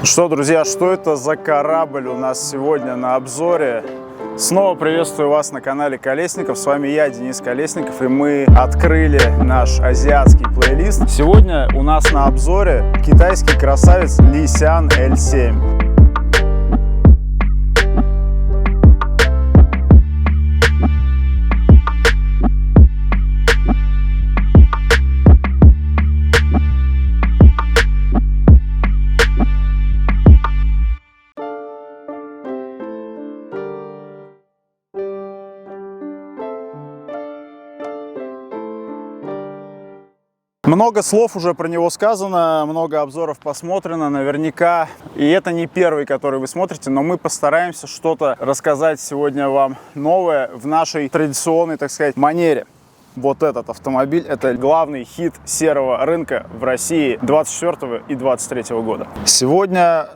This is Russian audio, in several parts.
Что, друзья, что это за корабль у нас сегодня на обзоре? Снова приветствую вас на канале Колесников. С вами я, Денис Колесников, и мы открыли наш азиатский плейлист. Сегодня у нас на обзоре китайский красавец Lixian L7. Много слов уже про него сказано, много обзоров посмотрено наверняка. И это не первый, который вы смотрите, но мы постараемся что-то рассказать сегодня вам новое в нашей традиционной, так сказать, манере. Вот этот автомобиль – это главный хит серого рынка в России 24 и 23 года. Сегодня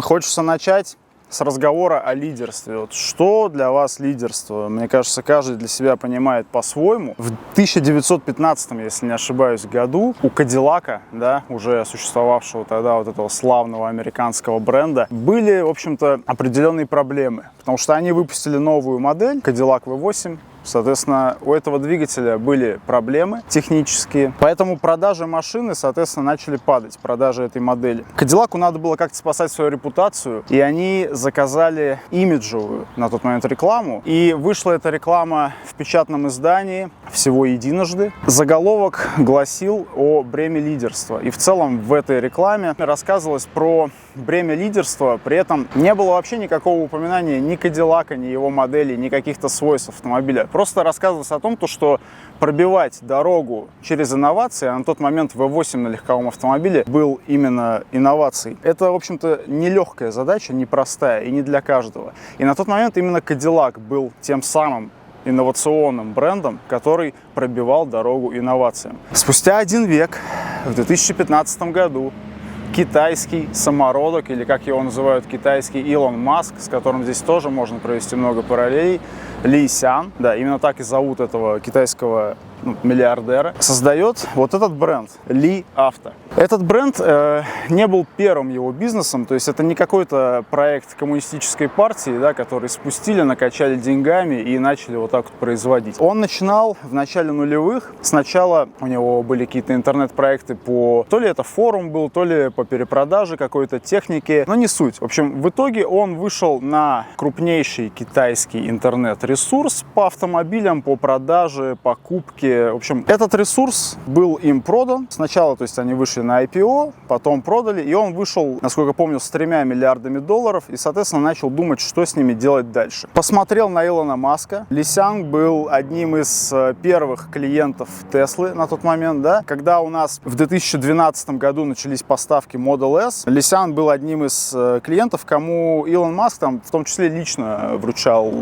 хочется начать с разговора о лидерстве. Вот что для вас лидерство? Мне кажется, каждый для себя понимает по-своему. В 1915, если не ошибаюсь, году у Кадиллака, да, уже существовавшего тогда вот этого славного американского бренда, были, в общем-то, определенные проблемы. Потому что они выпустили новую модель, Cadillac V8. Соответственно, у этого двигателя были проблемы технические, поэтому продажи машины, соответственно, начали падать, продажи этой модели. Кадиллаку надо было как-то спасать свою репутацию, и они заказали имиджевую на тот момент рекламу. И вышла эта реклама в печатном издании всего единожды. Заголовок гласил о бреме лидерства. И в целом в этой рекламе рассказывалось про бремя лидерства, при этом не было вообще никакого упоминания ни Кадиллака, ни его модели, ни каких-то свойств автомобиля. Просто рассказывалось о том, что пробивать дорогу через инновации, а на тот момент V8 на легковом автомобиле был именно инновацией. Это, в общем-то, нелегкая задача, непростая и не для каждого. И на тот момент именно Cadillac был тем самым инновационным брендом, который пробивал дорогу инновациям. Спустя 1 век, в 2015 году, китайский самородок, или как его называют, китайский Илон Маск, с которым здесь тоже можно провести много параллелей, Lixian, да, именно так и зовут этого китайского миллиардера, создает вот этот бренд Li Auto. Этот бренд не был первым его бизнесом, то есть это не какой-то проект коммунистической партии, да, который спустили, накачали деньгами и начали вот так вот производить. Он начинал в начале нулевых. Сначала у него были какие-то интернет-проекты по... То ли это форум был, то ли по перепродаже какой-то техники, но не суть. В общем, в итоге он вышел на крупнейший китайский интернет-ресурс по автомобилям, по продаже, покупке. В общем, этот ресурс был им продан. Сначала, то есть они вышли на IPO, потом продали, и он вышел, насколько помню, с 3 миллиардами долларов, и, соответственно, начал думать, что с ними делать дальше. Посмотрел на Илона Маска. Lixian был одним из первых клиентов Теслы на тот момент, да. Когда у нас в 2012 году начались поставки Model S, Lixian был одним из клиентов, кому Илон Маск там, в том числе, лично вручал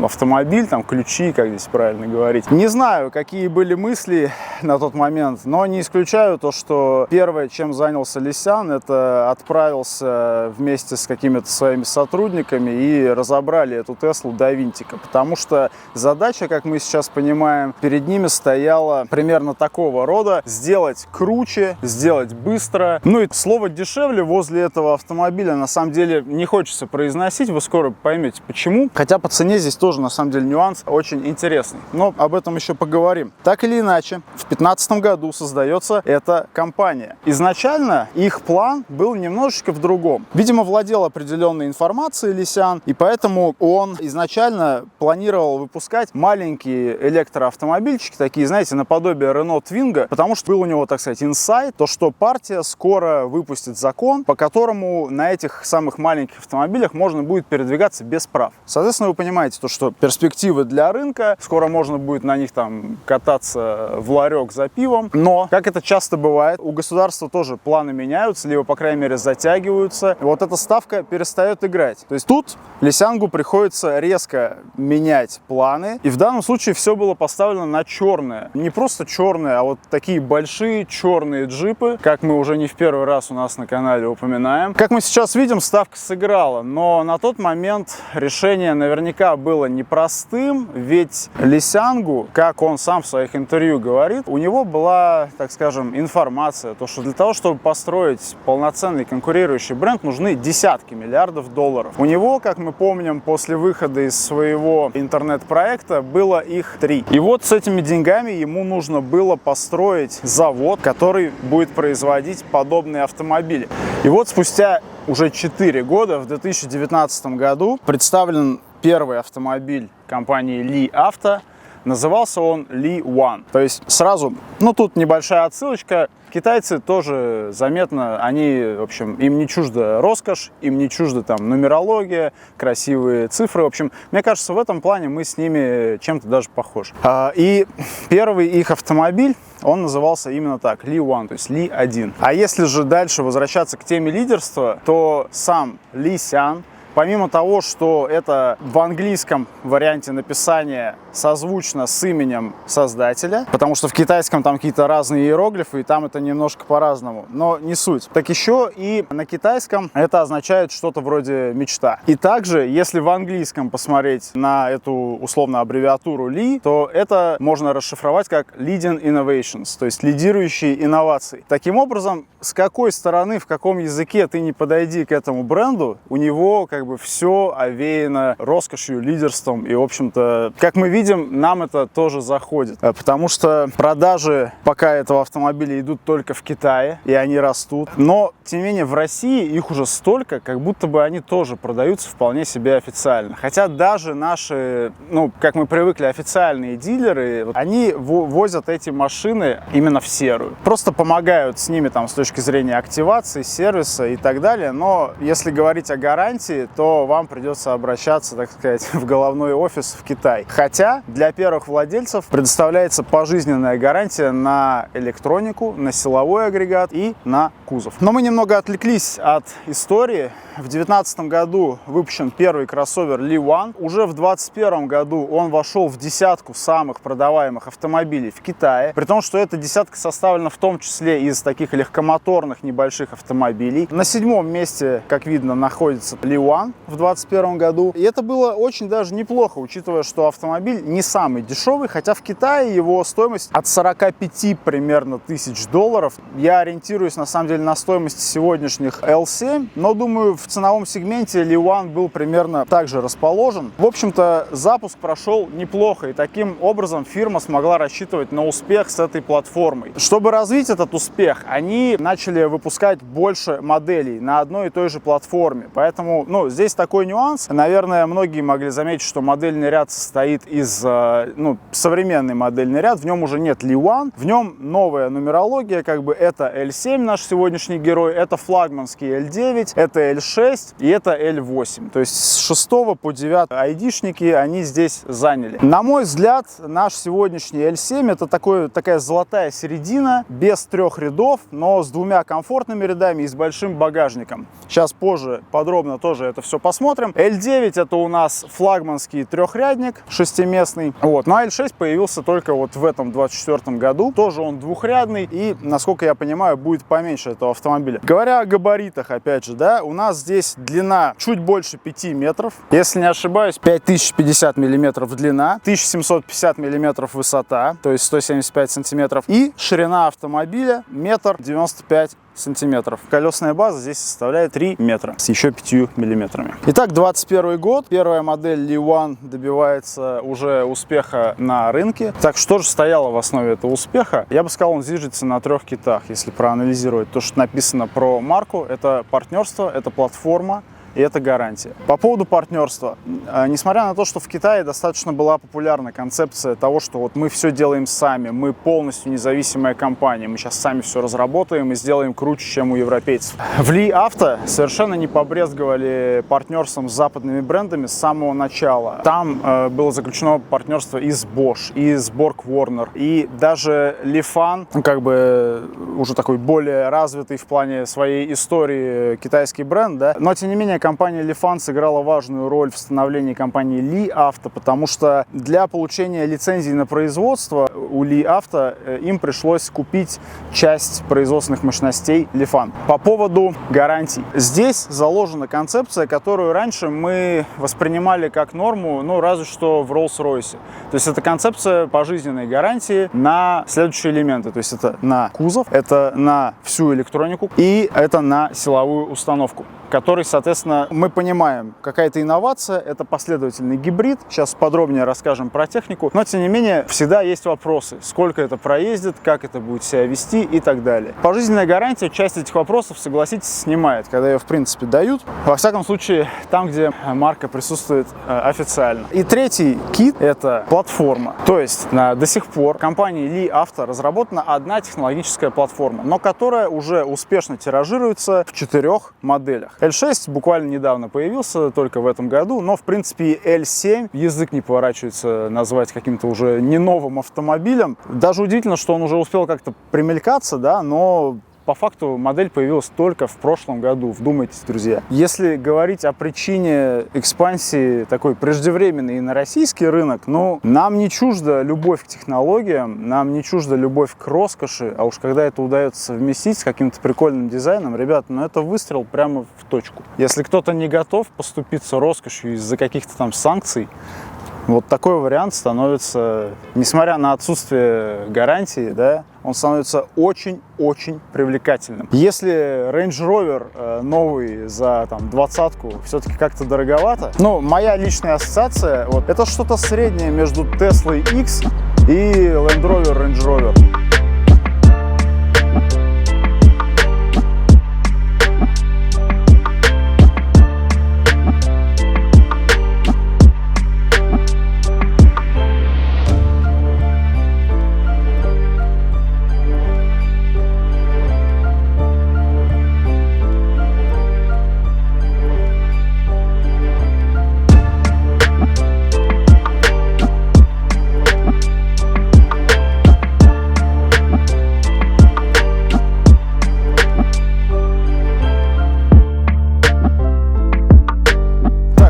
автомобиль, там, ключи, как здесь правильно говорить. Не знаю, какие были мысли на тот момент, но не исключаю то, что первое, чем занялся Lixian, это отправился вместе с какими-то своими сотрудниками и разобрали эту Теслу до винтика, потому что задача, как мы сейчас понимаем, перед ними стояла примерно такого рода: сделать круче, сделать быстро. Ну и слово дешевле возле этого автомобиля на самом деле не хочется произносить, вы скоро поймете почему, хотя по цене здесь тоже на самом деле нюанс очень интересный, но об этом еще поговорим. Так или иначе, в 2015 году создается эта компания. Изначально их план был немножечко в другом. Видимо, владел определенной информацией Lixian, и поэтому он изначально планировал выпускать маленькие электроавтомобильчики, такие, знаете, наподобие Renault Twingo, потому что был у него, так сказать, инсайт, то, что партия скоро выпустит закон, по которому на этих самых маленьких автомобилях можно будет передвигаться без прав. Соответственно, вы понимаете, то, что перспективы для рынка, скоро можно будет на них там кататься в ларек за пивом, но, как это часто бывает, у государства тоже планы меняются, либо, по крайней мере, затягиваются. Вот эта ставка перестает играть. То есть тут Lixian'у приходится резко менять планы, и в данном случае все было поставлено на черное. Не просто черное, а вот такие большие черные джипы, как мы уже не в первый раз у нас на канале упоминаем. Как мы сейчас видим, ставка сыграла, но на тот момент решение наверняка было непростым, ведь Lixian'у, как он сам в своей своих интервью говорит, у него была, так скажем, информация, то, что для того, чтобы построить полноценный конкурирующий бренд, нужны десятки миллиардов долларов. У него, как мы помним, после выхода из своего интернет-проекта было их 3. И вот с этими деньгами ему нужно было построить завод, который будет производить подобные автомобили. И вот спустя уже 4 года, в 2019 году, представлен первый автомобиль компании Li Auto. Назывался он Li One. То есть сразу, тут небольшая отсылочка. Китайцы тоже заметно, они, в общем, им не чужда роскошь, им не чужда там нумерология, красивые цифры. В общем, мне кажется, в этом плане мы с ними чем-то даже похожи. И первый их автомобиль, он назывался именно так, Li One, то есть Li 1. А если же дальше возвращаться к теме лидерства, то сам Ли Сян, помимо того, что это в английском варианте написания созвучно с именем создателя, потому что в китайском там какие-то разные иероглифы, и там это немножко по-разному, но не суть. Так еще и на китайском это означает что-то вроде мечта. И также, если в английском посмотреть на эту условно аббревиатуру Li, то это можно расшифровать как Leading Innovations, то есть лидирующие инновации. Таким образом, с какой стороны, в каком языке ты не подойди к этому бренду, у него как бы все овеяно роскошью, лидерством, и, в общем-то, как мы видим, нам это тоже заходит, потому что продажи пока этого автомобиля идут только в Китае, и они растут, но, тем не менее, в России их уже столько, как будто бы они тоже продаются вполне себе официально. Хотя даже наши, как мы привыкли, официальные дилеры, они возят эти машины именно в серую. Просто помогают с ними там с точки зрения активации, сервиса и так далее, но если говорить о гарантии, то вам придется обращаться, так сказать, в головной офис в Китай. Хотя для первых владельцев предоставляется пожизненная гарантия на электронику, на силовой агрегат и на кузов. Но мы немного отвлеклись от истории. В 2019 году выпущен первый кроссовер Li One. Уже в 2021 году он вошел в десятку самых продаваемых автомобилей в Китае. При том, что эта десятка составлена в том числе из таких легкомоторных небольших автомобилей. На 7-м месте, как видно, находится Li One в 2021 году. И это было очень даже неплохо, учитывая, что автомобиль не самый дешевый, хотя в Китае его стоимость от 45 примерно тысяч долларов. Я ориентируюсь на самом деле на стоимость сегодняшних L7, но думаю, в ценовом сегменте Li One был примерно также расположен. В общем-то, запуск прошел неплохо, и таким образом фирма смогла рассчитывать на успех с этой платформой. Чтобы развить этот успех, они начали выпускать больше моделей на одной и той же платформе. Поэтому, здесь такой нюанс. Наверное, многие могли заметить, что модельный ряд состоит из, современный модельный ряд. В нем уже нет Li One, в нем новая нумерология, это L7 наш сегодняшний герой, это флагманский L9, это L6 и это L8. То есть с 6 по 9 айдишники они здесь заняли. На мой взгляд, наш сегодняшний L7 это такая золотая середина, без 3 рядов, но с 2 комфортными рядами и с большим багажником. Сейчас позже подробно тоже это все посмотрим. L9 это у нас флагманский 3-рядник, 6-местный. Ну а L6 появился только в этом 24 году. Тоже он 2-рядный и, насколько я понимаю, будет поменьше этого автомобиля. Говоря о габаритах, опять же, у нас здесь длина чуть больше 5 метров. Если не ошибаюсь, 5050 миллиметров длина, 1750 миллиметров высота, то есть 175 сантиметров. И ширина автомобиля 1,95 сантиметров. Колесная база здесь составляет 3 метра с еще 5 миллиметрами. Итак, 21 год. Первая модель Li One добивается уже успеха на рынке. Так, что же стояло в основе этого успеха? Я бы сказал, он зиждется на 3 китах, если проанализировать то, что написано про марку. Это партнерство, это платформа и это гарантия. По поводу партнерства. Несмотря на то, что в Китае достаточно была популярна концепция того, что мы все делаем сами, мы полностью независимая компания, мы сейчас сами все разработаем и сделаем круче, чем у европейцев. В Li Auto совершенно не побрезговали партнерством с западными брендами с самого начала. Там было заключено партнерство и с Bosch, и с Borg Warner, и даже Lifan, уже такой более развитый в плане своей истории китайский бренд, но тем не менее компания Lifan сыграла важную роль в становлении компании Li Auto, потому что для получения лицензии на производство у Li Auto им пришлось купить часть производственных мощностей Lifan. По поводу гарантий. Здесь заложена концепция, которую раньше мы воспринимали как норму, ну, разве что в Rolls-Royce. То есть это концепция пожизненной гарантии на следующие элементы. То есть это на кузов, это на всю электронику и это на силовую установку, который, соответственно, мы понимаем, какая-то инновация, это последовательный гибрид. Сейчас подробнее расскажем про технику. Но, тем не менее, всегда есть вопросы. Сколько это проездит, как это будет себя вести и так далее. Пожизненная гарантия часть этих вопросов, согласитесь, снимает, когда ее, в принципе, дают. Во всяком случае, там, где марка присутствует официально. И третий кит – это платформа. То есть, до сих пор в компании Li Auto разработана одна технологическая платформа, но которая уже успешно тиражируется в 4 моделях. L6 буквально недавно появился, только в этом году, но, в принципе, и L7 язык не поворачивается назвать каким-то уже не новым автомобилем. Даже удивительно, что он уже успел как-то примелькаться, да, но по факту модель появилась только в прошлом году, вдумайтесь, друзья. Если говорить о причине экспансии такой преждевременной на российский рынок, ну, нам не чужда любовь к технологиям, нам не чужда любовь к роскоши, а уж когда это удается совместить с каким-то прикольным дизайном, ребята, ну это выстрел прямо в точку. Если кто-то не готов поступиться роскошью из-за каких-то там санкций, вот такой вариант становится, несмотря на отсутствие гарантии, да, он становится очень-очень привлекательным. Если Range Rover новый за там 20-ку все-таки как-то дороговато, ну, моя личная ассоциация, вот, это что-то среднее между Tesla X и Land Rover Range Rover.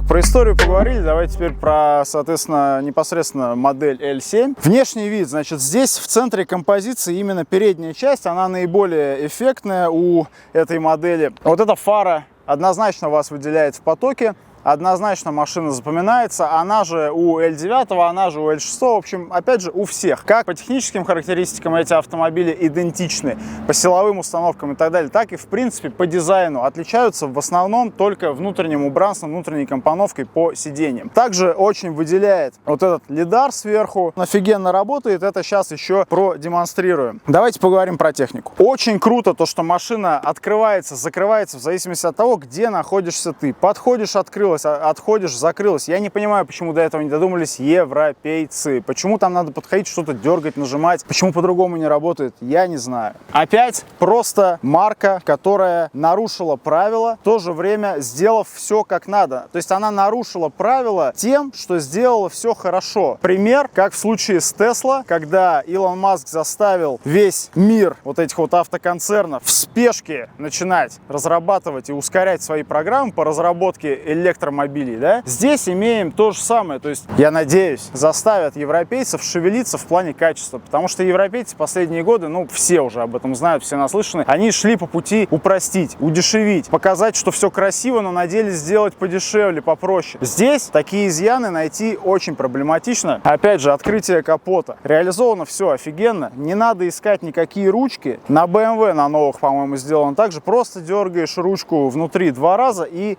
Про историю поговорили, давайте теперь про, соответственно, непосредственно модель L7. Внешний вид, значит, здесь в центре композиции именно передняя часть, она наиболее эффектная у этой модели. Вот эта фара однозначно вас выделяет в потоке. Однозначно машина запоминается, она же у L9, она же у L6, в общем, опять же, у всех. Как по техническим характеристикам эти автомобили идентичны, по силовым установкам и так далее, так и, в принципе, по дизайну. Отличаются в основном только внутренним убранством, внутренней компоновкой по сиденьям. Также очень выделяет вот этот лидар сверху. Офигенно работает, это сейчас еще продемонстрируем. Давайте поговорим про технику. Очень круто то, что машина открывается, закрывается в зависимости от того, где находишься ты. Подходишь, открылась, отходишь, закрылась. Я не понимаю, почему до этого не додумались европейцы. Почему там надо подходить, что-то дергать, нажимать. Почему по-другому не работает, я не знаю. Опять просто марка, которая нарушила правила, в то же время сделав все как надо. То есть она нарушила правила тем, что сделала все хорошо. Пример, как в случае с Tesla, когда Илон Маск заставил весь мир вот этих вот автоконцернов в спешке начинать разрабатывать и ускорять свои программы по разработке электромобилей, да? Здесь имеем то же самое. То есть, я надеюсь, заставят европейцев шевелиться в плане качества, потому что европейцы последние годы, ну, все уже об этом знают, все наслышаны, они шли по пути упростить, удешевить, показать, что все красиво, но на деле сделать подешевле, попроще. Здесь такие изъяны найти очень проблематично. Опять же, открытие капота. Реализовано все офигенно, не надо искать никакие ручки. На BMW, на новых, по-моему, сделано так же. Просто дергаешь ручку внутри 2 раза и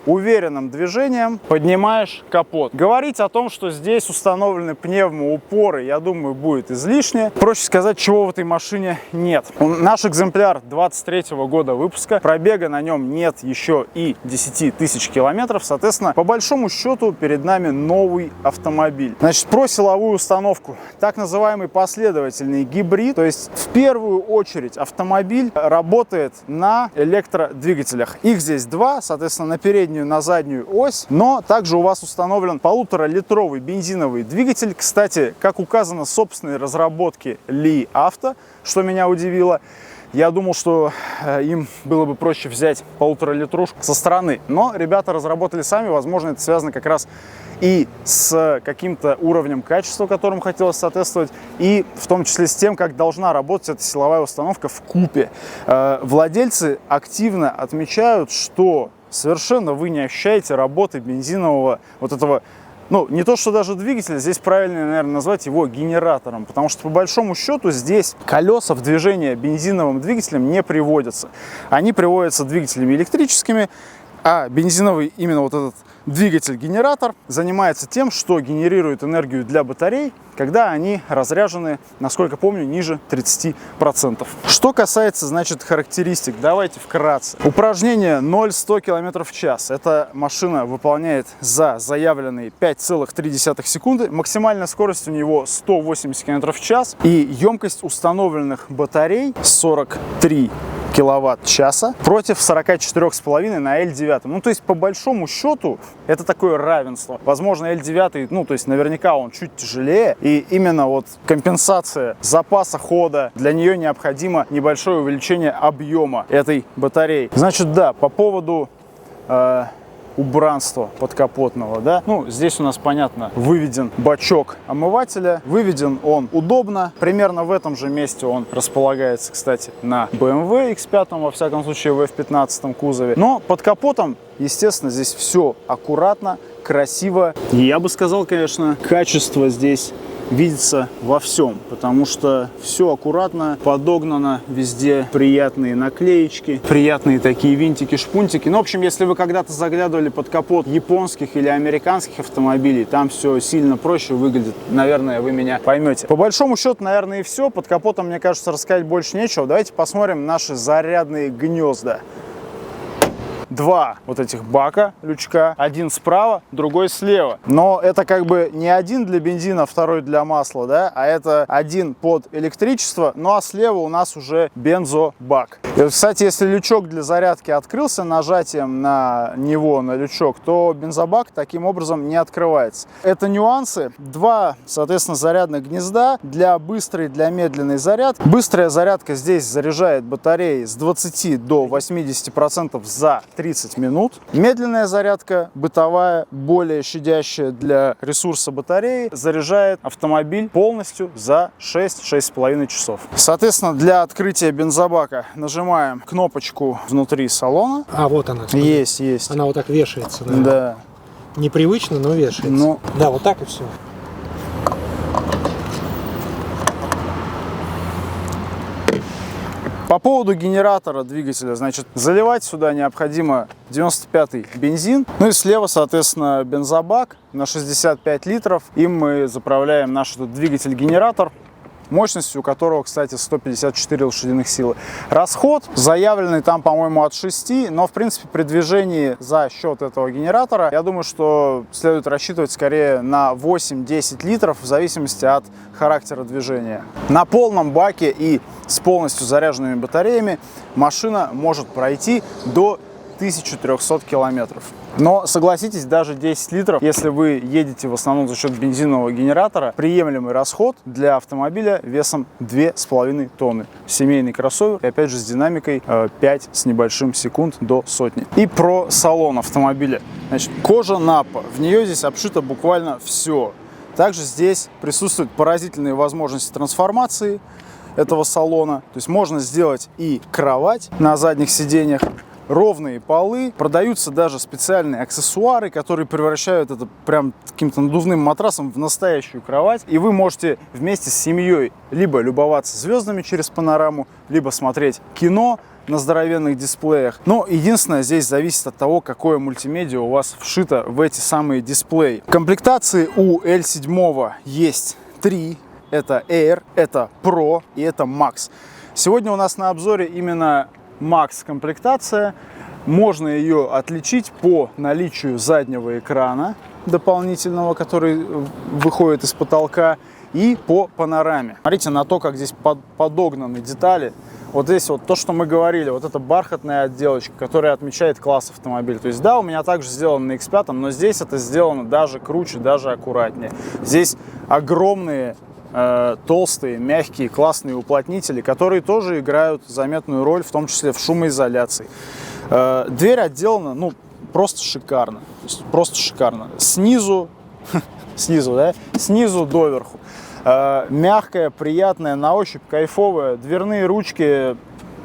уверенным движением поднимаешь капот. Говорить о том, что здесь установлены пневмоупоры, я думаю, будет излишне. Проще сказать, чего в этой машине нет. Наш экземпляр 23-го года выпуска, пробега на нем нет еще и 10 тысяч километров. Соответственно, по большому счету перед нами новый автомобиль. Значит, про силовую установку. Так называемый последовательный гибрид. То есть в первую очередь автомобиль работает на электродвигателях. Их здесь 2, соответственно, на переднюю, на заднюю ось, но также у вас установлен 1,5-литровый бензиновый двигатель. Кстати, как указано в собственной разработке Li Auto, что меня удивило, Я думал, что им было бы проще взять 1,5-литрушку со стороны. Но ребята разработали сами. Возможно, это связано как раз и с каким-то уровнем качества, которым хотелось соответствовать, и в том числе с тем, как должна работать эта силовая установка вкупе. Владельцы активно отмечают, что совершенно вы не ощущаете работы бензинового вот этого, ну, не то что даже двигателя, здесь правильно, наверное, назвать его генератором, потому что по большому счету здесь колеса в движение бензиновым двигателем не приводятся. Они приводятся двигателями электрическими, а бензиновый именно вот этот двигатель-генератор занимается тем, что генерирует энергию для батарей, когда они разряжены, насколько помню, ниже 30%. Что касается, значит, характеристик, давайте вкратце. Упражнение 0-100 км в час. Эта машина выполняет за заявленные 5,3 секунды. Максимальная скорость у него 180 км в час. И емкость установленных батарей 43 киловатт-часа против 44,5 на L9. Ну, то есть, по большому счету, это такое равенство. Возможно, L9, ну, то есть, наверняка он чуть тяжелее, и именно вот компенсация запаса хода, для нее необходимо небольшое увеличение объема этой батареи. Значит, да, по поводу убранства подкапотного, да, ну, здесь у нас, понятно, выведен бачок омывателя, выведен он удобно, примерно в этом же месте он располагается, кстати, на BMW X5, во всяком случае, в F15 кузове, но под капотом, естественно, здесь все аккуратно, красиво, и я бы сказал, конечно, качество здесь видится во всем, потому что все аккуратно подогнано, везде приятные наклеечки, приятные такие винтики, шпунтики. Ну, в общем, если вы когда-то заглядывали под капот японских или американских автомобилей, там все сильно проще выглядит, наверное, вы меня поймете. По большому счету, наверное, и все. Под капотом, мне кажется, рассказать больше нечего. Давайте посмотрим наши зарядные гнезда. Два вот этих бака, лючка, один справа, другой слева. Но это как бы не один для бензина, второй для масла, да, а это один под электричество, ну а слева у нас уже бензобак. И вот, кстати, если лючок для зарядки открылся нажатием на него, на лючок, то бензобак таким образом не открывается. Это нюансы. Два, соответственно, зарядных гнезда для быстрой, для медленной зарядки. Быстрая зарядка здесь заряжает батареи с 20 до 80% за 30 минут. Медленная зарядка, бытовая, более щадящая для ресурса батареи, заряжает автомобиль полностью за 6-6,5 часов. Соответственно, для открытия бензобака нажимаем кнопочку внутри салона. А, вот она. Есть. Она вот так вешается. Наверное. Да. Непривычно, но вешается. Ну, да, вот так и все. по поводу генератора двигателя, значит, заливать сюда необходимо 95-й бензин. Ну и слева, соответственно, бензобак на 65 литров. Им мы заправляем наш двигатель-генератор, мощностью которого, кстати, 154 лошадиных силы. Расход заявленный там, по-моему, от 6, но, в принципе, при движении за счет этого генератора, я думаю, что следует рассчитывать скорее на 8-10 литров, в зависимости от характера движения. На полном баке и с полностью заряженными батареями машина может пройти до 1300 километров. Но согласитесь, даже 10 литров, если вы едете в основном за счет бензинового генератора, приемлемый расход для автомобиля весом 2,5 тонны. Семейный кроссовер, и опять же с динамикой 5 с небольшим секунд до сотни. И про салон автомобиля. Значит, кожа Напа, в нее здесь обшито буквально все. Также здесь присутствуют поразительные возможности трансформации этого салона. То есть можно сделать и кровать на задних сиденьях, ровные полы, продаются даже специальные аксессуары, которые превращают это прям каким-то надувным матрасом в настоящую кровать. И вы можете вместе с семьей либо любоваться звездами через панораму, либо смотреть кино на здоровенных дисплеях. Но единственное, здесь зависит от того, какое мультимедиа у вас вшито в эти самые дисплеи. Комплектации у L7 есть 3. Это Air, это Pro и это Max. Сегодня у нас на обзоре именно Max комплектация. Можно ее отличить по наличию заднего экрана дополнительного, который выходит из потолка, и по панораме. Смотрите на то, как здесь подогнаны детали. Вот здесь вот то, что мы говорили, вот эта бархатная отделочка, которая отмечает класс автомобиля. То есть да, у меня также сделано на X5, но здесь это сделано даже круче, даже аккуратнее. Здесь огромные толстые, мягкие, классные уплотнители, которые тоже играют заметную роль, в том числе в шумоизоляции. Дверь отделана, ну, просто шикарно. То есть просто шикарно. Снизу доверху. Мягкая, приятная, на ощупь кайфовая. Дверные ручки,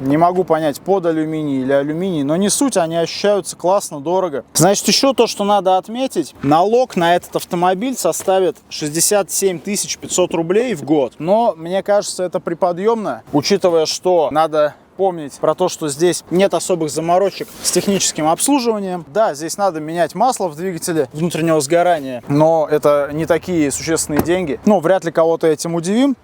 не могу понять, под алюминий или алюминий, но не суть, они ощущаются классно, дорого. Значит, еще то, что надо отметить, налог на этот автомобиль составит 67 500 рублей в год. Но мне кажется, это приподъемно, учитывая, что надо помнить про то, что здесь нет особых заморочек с техническим обслуживанием. Да, здесь надо менять масло в двигателе внутреннего сгорания, но это не такие существенные деньги. Ну, вряд ли кого-то этим удивим.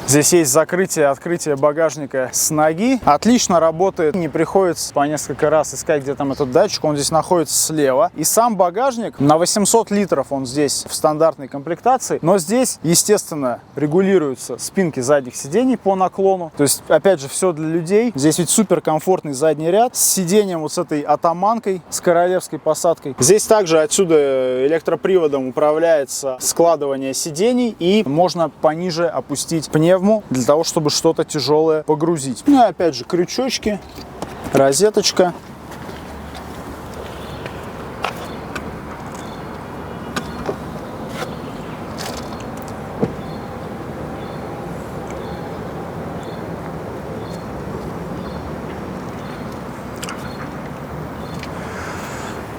Здесь есть закрытие, открытие багажника с ноги. Отлично работает. Не приходится по несколько раз искать, где там этот датчик. Он здесь находится слева. И сам багажник на 800 литров, он здесь в стандартной комплектации. Но здесь, естественно, регулируются спинки задних сидений по наклону. То есть, опять же, все для людей. Здесь ведь супер комфортный задний ряд с сиденьем вот с этой атаманкой, с королевской посадкой. Здесь также отсюда электроприводом управляется складывание сидений. И можно пониже опустить пневму для того, чтобы что-то тяжелое погрузить. Ну и опять же крючочки, розеточка.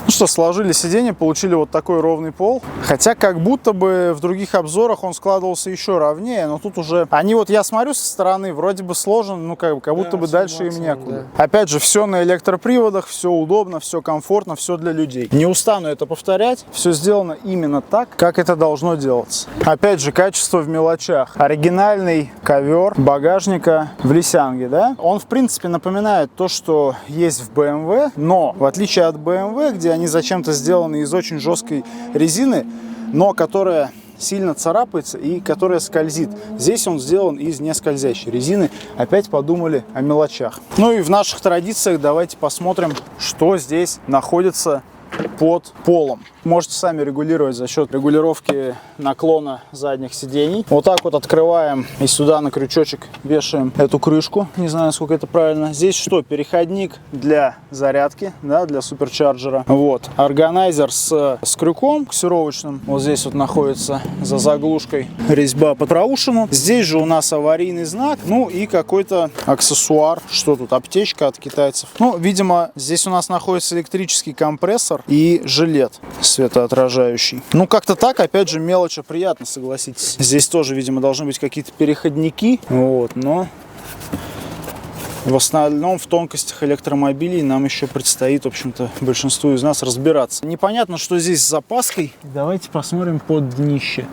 Ну что, сложили сиденье, получили вот такой ровный пол. Хотя как будто бы в других обзорах он складывался еще ровнее, но тут уже... Они вот, я смотрю со стороны, вроде бы сложен, ну как будто бы дальше им некуда. Да. Опять же, все на электроприводах, все удобно, все комфортно, все для людей. Не устану это повторять, все сделано именно так, как это должно делаться. Опять же, качество в мелочах. Оригинальный ковер багажника в Лисянге, да? Он, в принципе, напоминает то, что есть в BMW, но в отличие от BMW, где они зачем-то сделаны из очень жесткой резины, но которая сильно царапается и которая скользит. Здесь он сделан из нескользящей резины. Опять подумали о мелочах. Ну и в наших традициях давайте посмотрим, что здесь находится под полом. Можете сами регулировать за счет регулировки наклона задних сидений. Вот так вот открываем и сюда на крючочек вешаем эту крышку. Не знаю, насколько это правильно. Здесь что? Переходник для зарядки, да, для суперчарджера. Вот. Органайзер с крюком ксировочным. Вот здесь вот находится за заглушкой резьба по траушину. Здесь же у нас аварийный знак. Ну и какой-то аксессуар. Что тут? Аптечка от китайцев. Ну, видимо, здесь у нас находится электрический компрессор и жилет светоотражающий. Ну, как-то так, опять же, мелочь, приятно, согласитесь. Здесь тоже, видимо, должны быть какие-то переходники, вот, но в основном в тонкостях электромобилей нам еще предстоит, в общем-то, большинству из нас разбираться. Непонятно, что здесь с запаской. Давайте посмотрим под днище.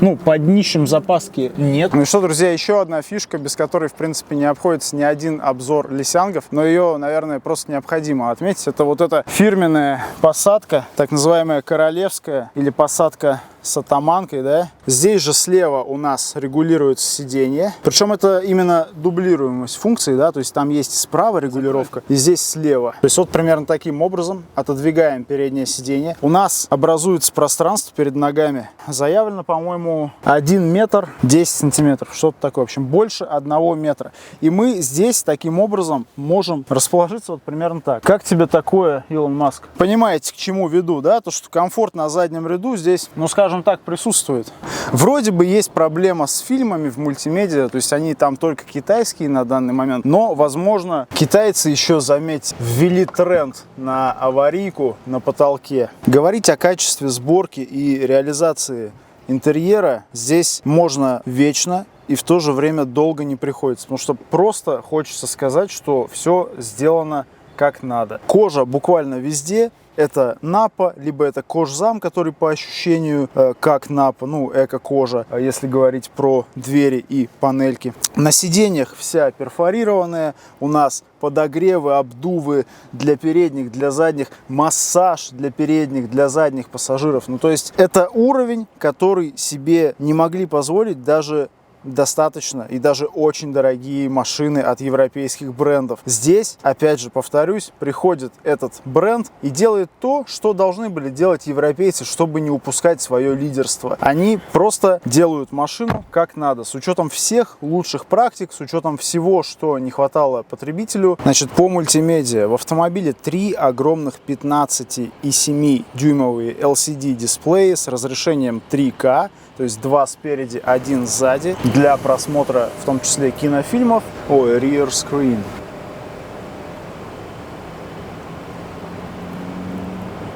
Ну, под днищем запаски нет. Ну и что, друзья, еще одна фишка, без которой, в принципе, не обходится ни один обзор Лисянгов, но ее, наверное, просто необходимо отметить. Это вот эта фирменная посадка, так называемая королевская, или посадка с атаманкой, да. Здесь же слева у нас регулируется сиденье. Причем это именно дублируемость функций, да, то есть там есть справа регулировка, и здесь слева. То есть вот примерно таким образом отодвигаем переднее сиденье. У нас образуется пространство перед ногами. Заявлено, по-моему, 1 метр 10 сантиметров, что-то такое. В общем, больше 1 метра. И мы здесь таким образом можем расположиться вот примерно так. Как тебе такое, Илон Маск? Понимаете, к чему веду, да? То, что комфорт на заднем ряду здесь, ну, скажем так, присутствует. Вроде бы есть проблема с фильмами в мультимедиа, то есть они там только китайские на данный момент, но, возможно, китайцы еще, заметьте, ввели тренд на аварийку на потолке. Говорить о качестве сборки и реализации интерьера здесь можно вечно, и в то же время долго не приходится, потому что просто хочется сказать, что все сделано как надо. Кожа буквально везде. Это напа, либо это кожзам, который по ощущению как напа, ну, эко-кожа, если говорить про двери и панельки. На сиденьях вся перфорированная, у нас подогревы, обдувы для передних, для задних, массаж для передних, для задних пассажиров. Ну, то есть это уровень, который себе не могли позволить даже достаточно и даже очень дорогие машины от европейских брендов. Здесь, опять же, повторюсь, приходит этот бренд и делает то, что должны были делать европейцы, чтобы не упускать свое лидерство. Они просто делают машину как надо, с учетом всех лучших практик, с учетом всего, что не хватало потребителю. Значит, по мультимедиа в автомобиле 3 огромных 15,7 дюймовые LCD дисплеи с разрешением 3К, то есть 2 спереди, 1 сзади, для просмотра в том числе кинофильмов. Rear screen.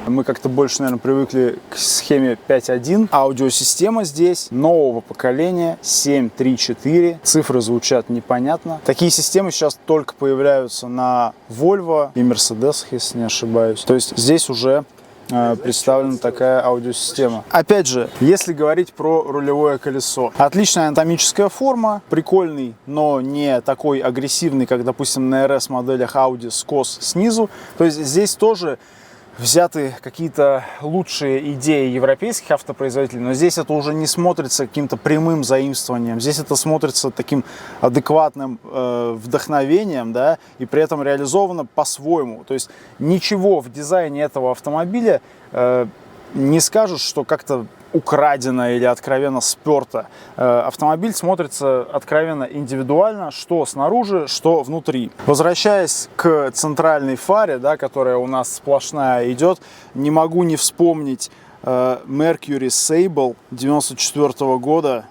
Мы как-то больше, наверное, привыкли к схеме 5.1. Аудиосистема здесь нового поколения 7.3.4. Цифры звучат непонятно. Такие системы сейчас только появляются на Volvo и Mercedes, если не ошибаюсь. То есть здесь уже представлена такая аудиосистема. Опять же, если говорить про рулевое колесо. Отличная анатомическая форма, прикольный, но не такой агрессивный, как, допустим, на RS моделях Audi скос снизу. То есть здесь тоже взяты какие-то лучшие идеи европейских автопроизводителей, но здесь это уже не смотрится каким-то прямым заимствованием. Здесь это смотрится таким адекватным вдохновением, да, и при этом реализовано по-своему. То есть ничего в дизайне этого автомобиля не скажешь, что как-то украдено или откровенно сперто. Автомобиль смотрится откровенно индивидуально, что снаружи, что внутри. Возвращаясь к центральной фаре, да, которая у нас сплошная идет, не могу не вспомнить Mercury Sable 94 года,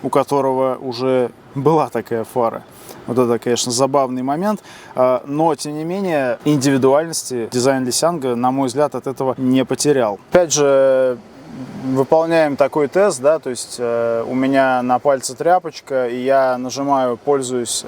у которого уже была такая фара. Вот это, конечно, забавный момент, но, тем не менее, индивидуальности дизайн Лисянга, на мой взгляд, от этого не потерял. Опять же, выполняем такой тест, да, то есть у меня на пальце тряпочка, и я нажимаю, пользуюсь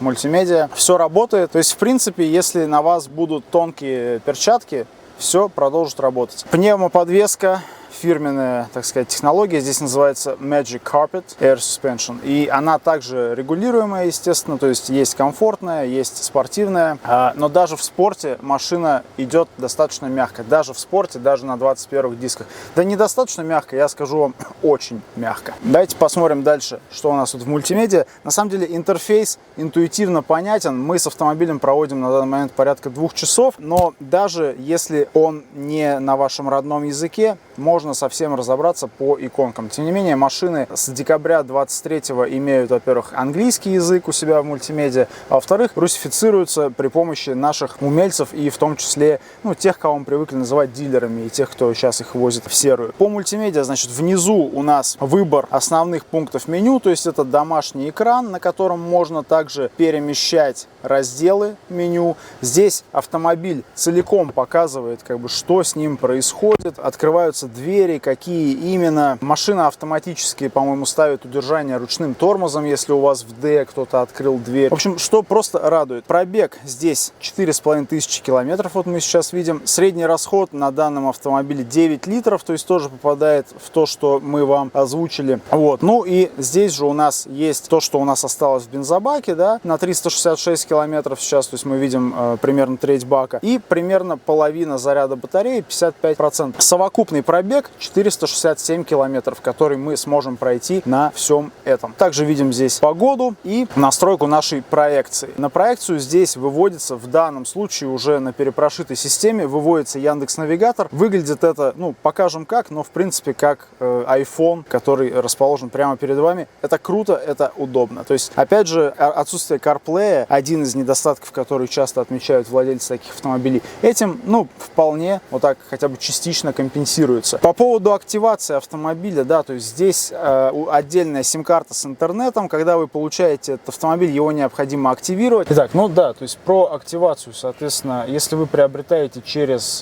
мультимедиа, все работает. То есть, в принципе, если на вас будут тонкие перчатки, все продолжит работать. Пневмоподвеска. Фирменная, так сказать, технология. Здесь называется Magic Carpet Air Suspension. И она также регулируемая, естественно. То есть есть комфортная, есть спортивная. Но даже в спорте машина идет достаточно мягко. Даже в спорте, даже на 21-х дисках. Да недостаточно мягко, я скажу вам, очень мягко. Давайте посмотрим дальше, что у нас тут в мультимедиа. На самом деле интерфейс интуитивно понятен. Мы с автомобилем проводим на данный момент порядка 2 часов. Но даже если он не на вашем родном языке, можно совсем разобраться по иконкам. Тем не менее, машины с декабря 23-го имеют, во-первых, английский язык у себя в мультимедиа, а во-вторых, русифицируются при помощи наших умельцев и в том числе, тех, кого мы привыкли называть дилерами, и тех, кто сейчас их возит в серую. По мультимедиа, значит, внизу у нас выбор основных пунктов меню, то есть это домашний экран, на котором можно также перемещать разделы меню. Здесь автомобиль целиком показывает, что с ним происходит, открываются двери, какие именно. Машина автоматически, по-моему, ставит удержание ручным тормозом, если у вас в D кто-то открыл дверь. В общем, что просто радует. Пробег здесь 4500 километров, вот мы сейчас видим. Средний расход на данном автомобиле 9 литров, то есть тоже попадает в то, что мы вам озвучили. Вот. Ну и здесь же у нас есть то, что у нас осталось в бензобаке, да, на 366 километров сейчас, то есть мы видим примерно треть бака, и примерно половина заряда батареи, 55%. Совокупный пробег 467 километров, который мы сможем пройти на всем этом. Также видим здесь погоду и настройку нашей проекции. На проекцию здесь выводится, в данном случае уже на перепрошитой системе, выводится Яндекс.Навигатор. Выглядит это, покажем как, но в принципе как iPhone, который расположен прямо перед вами. Это круто, это удобно. То есть, опять же, отсутствие CarPlay, один из недостатков, которые часто отмечают владельцы таких автомобилей, этим, вполне вот так хотя бы частично компенсируется. По поводу активации автомобиля, да, то есть здесь отдельная сим-карта с интернетом. Когда вы получаете этот автомобиль, его необходимо активировать. Итак, то есть про активацию, соответственно, если вы приобретаете через,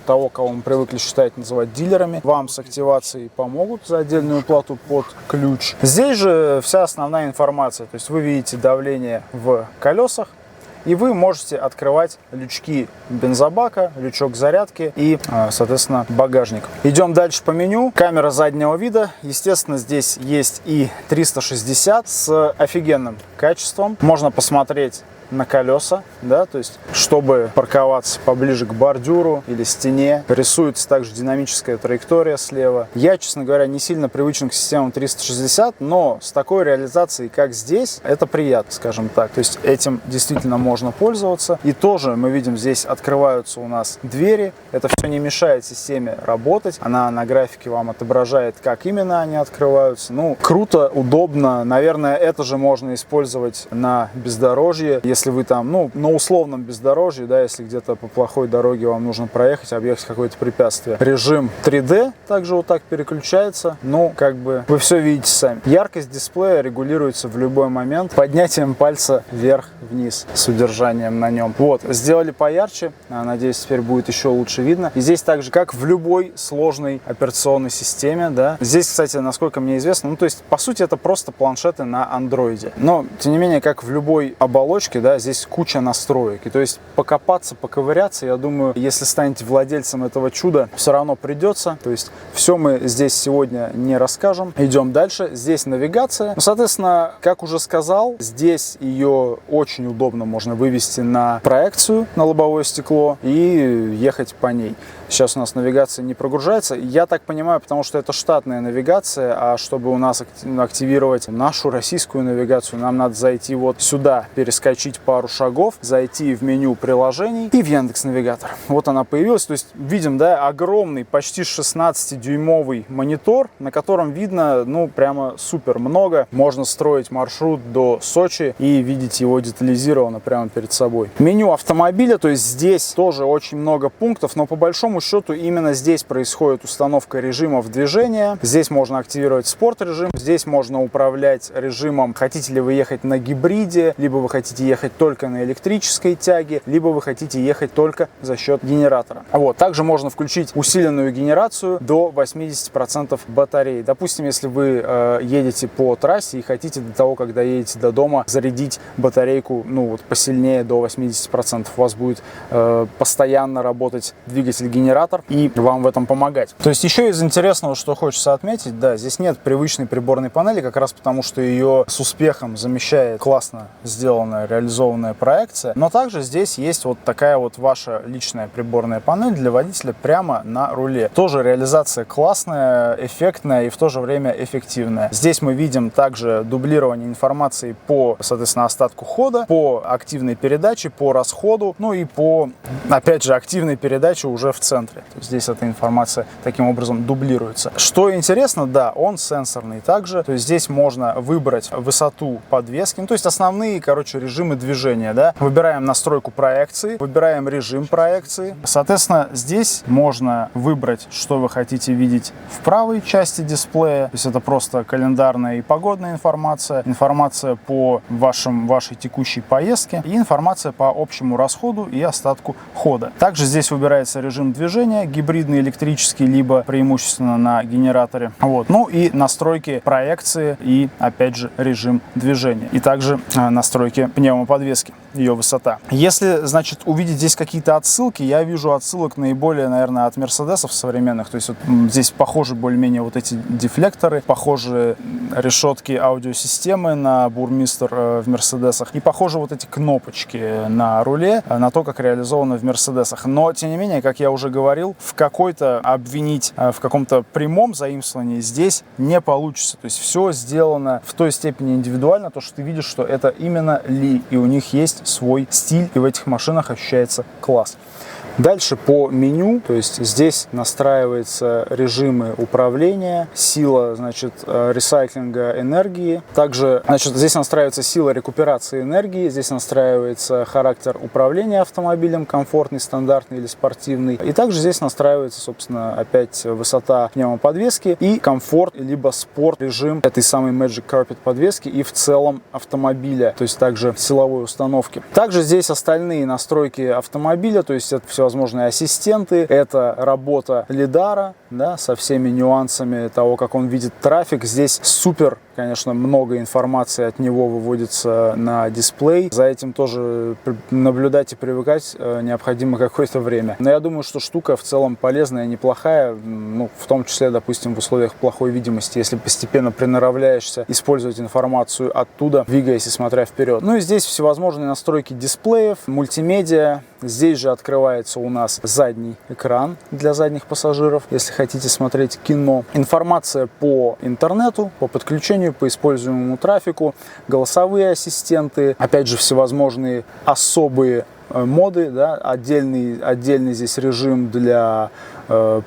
того, кого мы привыкли считать, называть дилерами, вам с активацией помогут за отдельную плату под ключ. Здесь же вся основная информация, то есть вы видите давление в колесах, и вы можете открывать лючки бензобака, лючок зарядки и, соответственно, багажник. Идем дальше по меню. Камера заднего вида. Естественно, здесь есть и 360 с офигенным качеством. Можно посмотреть на колеса, да, то есть чтобы парковаться поближе к бордюру или стене. Рисуется также динамическая траектория слева. Я, честно говоря, не сильно привычен к системам 360, но с такой реализацией, как здесь, это приятно, скажем так. То есть этим действительно можно пользоваться. И тоже мы видим, здесь открываются у нас двери. Это все не мешает системе работать. Она на графике вам отображает, как именно они открываются. Ну, круто, удобно. Наверное, это же можно использовать на бездорожье. Если вы там, ну, на условном бездорожье, да, если где-то по плохой дороге вам нужно проехать, объехать какое-то препятствие. Режим 3D также вот так переключается. Ну, как бы вы все видите сами. Яркость дисплея регулируется в любой момент поднятием пальца вверх-вниз с удержанием на нем. Вот, сделали поярче. Надеюсь, теперь будет еще лучше видно. И здесь также, как в любой сложной операционной системе, да. Здесь, кстати, насколько мне известно, ну, то есть, по сути, это просто планшеты на андроиде. Но, тем не менее, как в любой оболочке, да, здесь куча настроек. И то есть, покопаться, поковыряться, я думаю, если станете владельцем этого чуда, все равно придется. То есть, все мы здесь сегодня не расскажем. Идем дальше. Здесь навигация. Ну, соответственно, как уже сказал, здесь ее очень удобно можно вывести на проекцию, на лобовое стекло и ехать по ней. Сейчас у нас навигация не прогружается. Я так понимаю, потому что это штатная навигация, а чтобы у нас активировать нашу российскую навигацию, нам надо зайти вот сюда, перескочить пару шагов, зайти в меню приложений и в Яндекс.Навигатор. Вот она появилась. То есть видим, да, огромный, почти 16-дюймовый монитор, на котором видно, ну, прямо супер много. Можно строить маршрут до Сочи и видеть его детализированно прямо перед собой. Меню автомобиля, то есть здесь тоже очень много пунктов, но по большому счету именно здесь происходит установка режимов движения. Здесь можно активировать спорт-режим, здесь можно управлять режимом, хотите ли вы ехать на гибриде, либо вы хотите ехать только на электрической тяге, либо вы хотите ехать только за счет генератора. Вот. Также можно включить усиленную генерацию до 80% батареи. Допустим, если вы едете по трассе и хотите до того, когда едете до дома, зарядить батарейку, ну вот посильнее до 80%, у вас будет постоянно работать двигатель-генератор и вам в этом помогать. То есть еще из интересного, что хочется отметить, да, здесь нет привычной приборной панели, как раз потому, что ее с успехом замещает классно сделанная, реализованная проекция, но также здесь есть вот такая вот ваша личная приборная панель для водителя прямо на руле. Тоже реализация классная, эффектная и в то же время эффективная. Здесь мы видим также дублирование информации по, соответственно, остатку хода, по активной передаче, по расходу, ну и по, опять же, активной передаче уже в центре. То есть здесь эта информация таким образом дублируется. Что интересно, да, он сенсорный также. То есть здесь можно выбрать высоту подвески, ну, то есть основные, короче, режимы движения, да. Выбираем настройку проекции, выбираем режим проекции. Соответственно, здесь можно выбрать, что вы хотите видеть в правой части дисплея. То есть это просто календарная и погодная информация, информация по вашей текущей поездке и информация по общему расходу и остатку хода. Также здесь выбирается режим движения, гибридный, электрический, либо преимущественно на генераторе. Вот. Ну и настройки проекции и, опять же, режим движения. И также настройки пневмоподвески, ее высота. Если, значит, увидеть здесь какие-то отсылки, я вижу отсылок наиболее, наверное, от мерседесов современных. То есть вот здесь похожи более-менее вот эти дефлекторы, похожи решетки аудиосистемы на бурмистер в мерседесах и похожи вот эти кнопочки на руле, на то, как реализовано в мерседесах. Но, тем не менее, как я уже говорил, в какой-то обвинить в каком-то прямом заимствовании здесь не получится. То есть все сделано в той степени индивидуально, то, что ты видишь, что это именно Ли, и у них есть свой стиль, и в этих машинах ощущается класс. Дальше по меню, то есть здесь настраиваются режимы управления, сила, значит, ресайклинга энергии. Также, значит, здесь настраивается сила рекуперации энергии, здесь настраивается характер управления автомобилем, комфортный, стандартный или спортивный. И также здесь настраивается, собственно, опять высота пневмоподвески и комфорт, либо спорт режим этой самой Magic Carpet подвески и в целом автомобиля, то есть также силовой установки. Также здесь остальные настройки автомобиля, то есть это всевозможные ассистенты, это работа лидара, да, со всеми нюансами того, как он видит трафик. Здесь супер конечно, много информации от него выводится на дисплей. За этим тоже наблюдать и привыкать необходимо какое-то время. Но я думаю, что штука в целом полезная, неплохая, ну, в том числе, допустим, в условиях плохой видимости, если постепенно приноравливаешься использовать информацию оттуда, двигаясь и смотря вперед. Ну и здесь всевозможные настройки дисплеев, мультимедиа. Здесь же открывается у нас задний экран для задних пассажиров, если хотите смотреть кино. Информация по интернету, по подключению, по используемому трафику, голосовые ассистенты, опять же всевозможные особые моды, да, отдельный здесь режим для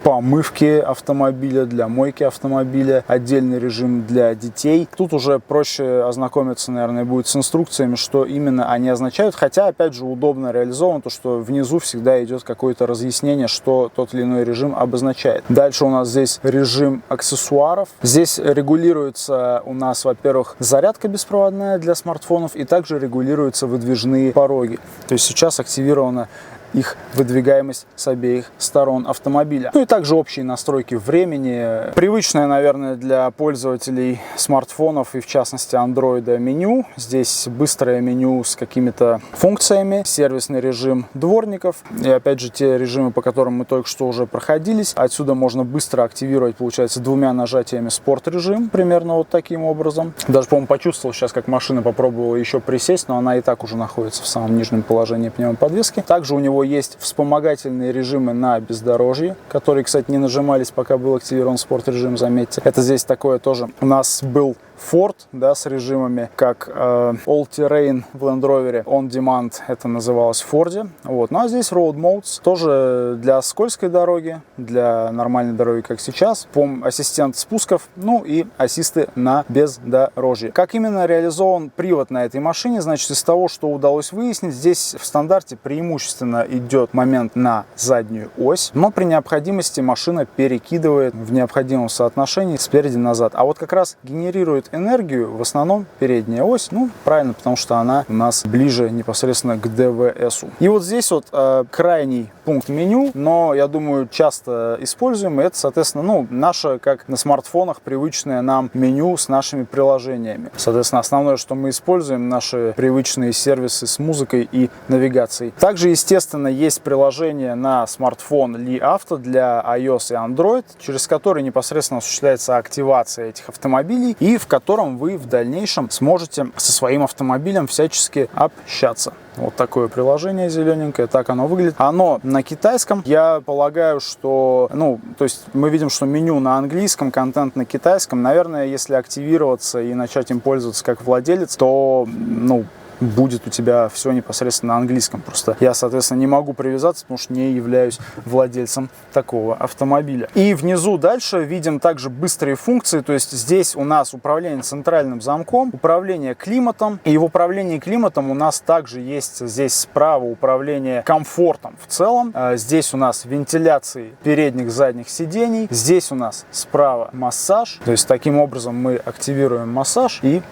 помывки автомобиля, для мойки автомобиля, отдельный режим для детей. Тут уже проще ознакомиться, наверное, будет с инструкциями, что именно они означают, хотя, опять же, удобно реализовано то, что внизу всегда идет какое-то разъяснение, что тот или иной режим обозначает. Дальше у нас здесь режим аксессуаров. Здесь регулируется у нас, во-первых, зарядка беспроводная для смартфонов, и также регулируются выдвижные пороги. То есть сейчас активирована их выдвигаемость с обеих сторон автомобиля. Ну и также общие настройки времени. Привычное, наверное, для пользователей смартфонов и в частности андроида меню. Здесь быстрое меню с какими-то функциями, сервисный режим дворников и опять же те режимы, по которым мы только что уже проходились. Отсюда можно быстро активировать, получается, двумя нажатиями спорт-режим, примерно вот таким образом. Даже, по-моему, почувствовал сейчас, как машина попробовала еще присесть, но она и так уже находится в самом нижнем положении пневмоподвески. Также у него есть вспомогательные режимы на бездорожье, которые, кстати, не нажимались, пока был активирован спорт-режим, заметьте. Это здесь такое тоже. У нас был Ford, да, с режимами, как All Terrain в Land Rover, On Demand, это называлось в Ford. Вот. Ну а здесь Road Modes, тоже для скользкой дороги, для нормальной дороги, как сейчас. Ассистент спусков, ну и ассисты на бездорожье. Как именно реализован привод на этой машине, значит, из того, что удалось выяснить, здесь в стандарте преимущественно идет момент на заднюю ось, но при необходимости машина перекидывает в необходимом соотношении спереди назад. А вот как раз генерирует энергию в основном передняя ось, ну правильно, потому что она у нас ближе непосредственно к ДВСу. И вот здесь вот крайний пункт меню, но я думаю часто используемый, это соответственно, ну, наше, как на смартфонах, привычное нам меню с нашими приложениями. Соответственно, основное, что мы используем, наши привычные сервисы с музыкой и навигацией. Также, естественно, есть приложение на смартфон Li Auto для iOS и Android, через который непосредственно осуществляется активация этих автомобилей и в котором вы в дальнейшем сможете со своим автомобилем всячески общаться. Вот такое приложение зелененькое, так оно выглядит. Оно на китайском. Я полагаю, что, ну, то есть мы видим, что меню на английском, контент на китайском. Наверное, если активироваться и начать им пользоваться как владелец, то, ну, будет у тебя все непосредственно на английском. Просто я, соответственно, не могу привязаться, потому что не являюсь владельцем такого автомобиля. И внизу дальше видим также быстрые функции. То есть здесь у нас управление центральным замком, управление климатом. И в управлении климатом у нас также есть здесь справа управление комфортом в целом. Здесь у нас вентиляции передних, задних сидений. Здесь у нас справа массаж. То есть таким образом мы активируем массаж и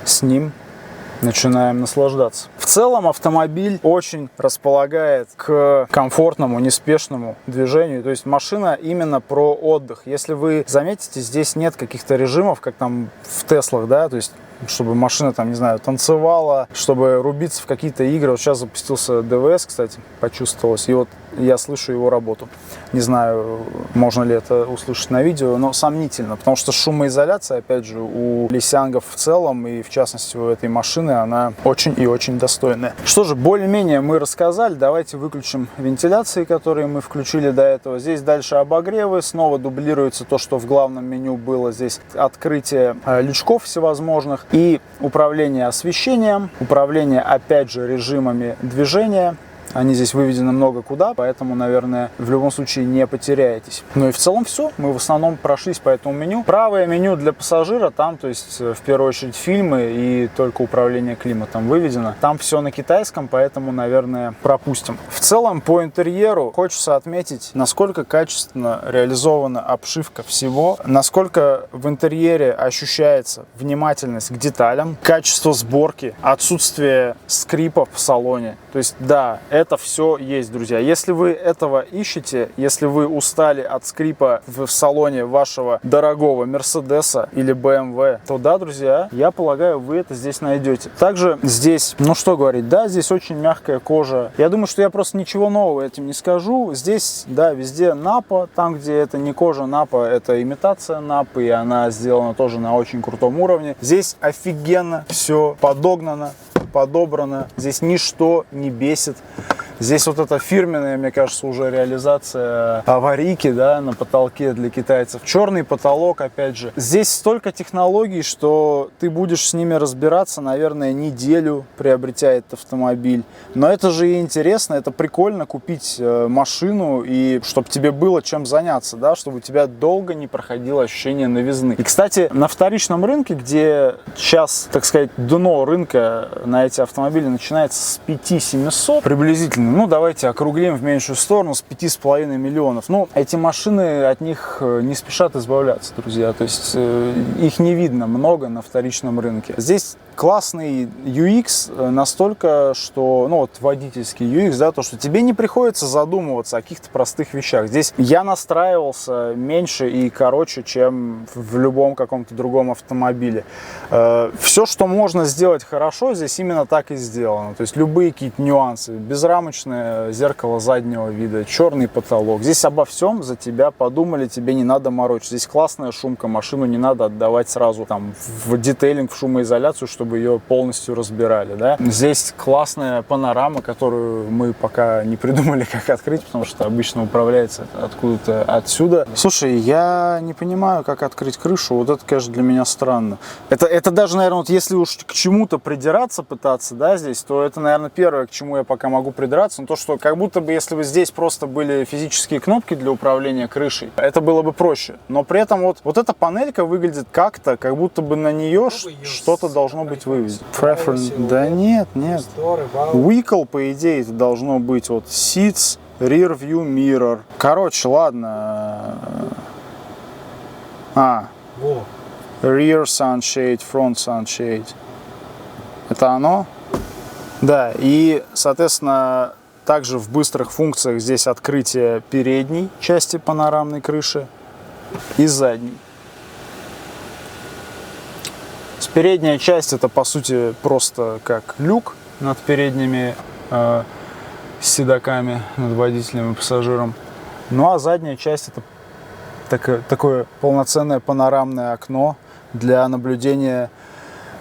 с ним начинаем наслаждаться. В целом автомобиль очень располагает к комфортному, неспешному движению. То есть машина именно про отдых. Если вы заметите, здесь нет каких-то режимов, как там в Теслах, да, то есть чтобы машина там, не знаю, танцевала, чтобы рубиться в какие-то игры. Вот сейчас запустился ДВС, кстати, почувствовалось, и вот я слышу его работу. Не знаю, можно ли это услышать на видео, но сомнительно, потому что шумоизоляция, опять же, у лисянгов в целом и в частности у этой машины, она очень и очень достойная. Что же, более-менее мы рассказали, давайте выключим вентиляции, которые мы включили до этого. Здесь дальше обогревы, снова дублируется то, что в главном меню было. Здесь открытие лючков всевозможных и управление освещением, управление, опять же, режимами движения. Они здесь выведены много куда, поэтому, наверное, в любом случае не потеряетесь. Ну и в целом все. Мы в основном прошлись по этому меню. Правое меню для пассажира, там, то есть, в первую очередь, фильмы и только управление климатом выведено. Там все на китайском, поэтому, наверное, пропустим. В целом, по интерьеру хочется отметить, насколько качественно реализована обшивка всего, насколько в интерьере ощущается внимательность к деталям, качество сборки, отсутствие скрипов в салоне. То есть, да, это все есть, друзья. Если вы этого ищете, если вы устали от скрипа в салоне вашего дорогого Мерседеса или BMW, то да, друзья, я полагаю, вы это здесь найдете. Также здесь, ну что говорить, да, здесь очень мягкая кожа. Я думаю, что я просто ничего нового этим не скажу. Здесь, да, везде напа, там, где это не кожа напа, это имитация напы, и она сделана тоже на очень крутом уровне. Здесь офигенно все подогнано, подобрано. Здесь ничто не бесит. Здесь вот эта фирменная, мне кажется, уже реализация аварийки, да, на потолке для китайцев. Черный потолок, опять же. Здесь столько технологий, что ты будешь с ними разбираться, наверное, неделю, приобретя этот автомобиль. Но это же и интересно, это прикольно купить машину, и чтобы тебе было чем заняться, да, чтобы у тебя долго не проходило ощущение новизны. И, кстати, на вторичном рынке, где сейчас, так сказать, дно рынка на эти автомобили начинается с 5700 приблизительно, ну, давайте округлим в меньшую сторону, с 5,5 миллионов. Ну, эти машины, от них не спешат избавляться, друзья. То есть их не видно много на вторичном рынке. Здесь классный UX настолько, что, ну, вот водительский UX, да, то, что тебе не приходится задумываться о каких-то простых вещах. Здесь я настраивался меньше и короче, чем в любом каком-то другом автомобиле. Все, что можно сделать хорошо, здесь именно так и сделано. То есть любые какие-то нюансы, безрамочные зеркало заднего вида, черный потолок. Здесь обо всем за тебя подумали, тебе не надо морочить. Здесь классная шумка, машину не надо отдавать сразу там в детейлинг, в шумоизоляцию, чтобы ее полностью разбирали. Да? Здесь классная панорама, которую мы пока не придумали, как открыть, потому что обычно управляется откуда-то отсюда. Слушай, я не понимаю, как открыть крышу. Вот это, конечно, для меня странно. Это даже, наверное, вот если уж к чему-то придираться пытаться, да, здесь, то это, наверное, первое, к чему я пока могу придираться. Но то, что как будто бы, если бы здесь просто были физические кнопки для управления крышей, это было бы проще. Но при этом вот эта панелька выглядит как-то, как будто бы на нее что-то должно быть выведено. Да нет. Vehicle, по идее, это должно быть вот Seats, Rear View Mirror. Короче, ладно. Rear Sunshade, Front Sunshade. Это оно? Да, и, соответственно, также в быстрых функциях здесь открытие передней части панорамной крыши и задней. Передняя часть это, по сути, просто как люк над передними седоками, над водителем и пассажиром. Ну а задняя часть это такое полноценное панорамное окно для наблюдения